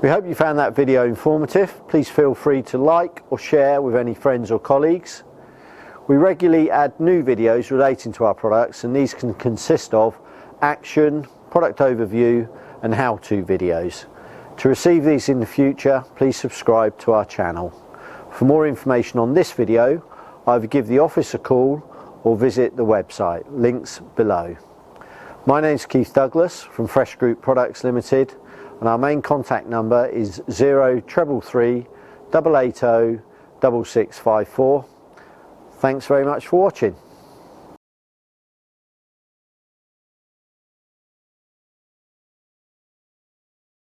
We hope you found that video informative. Please feel free to like or share with any friends or colleagues. We regularly add new videos relating to our products, and these can consist of action, product overview and how-to videos. To receive these in the future, please subscribe to our channel. For more information on this video, either give the office a call or visit the website, links below. My name is Keith Douglas from Fresh Group Products Limited, and our main contact number is 0333 880 6654. Thanks very much for watching.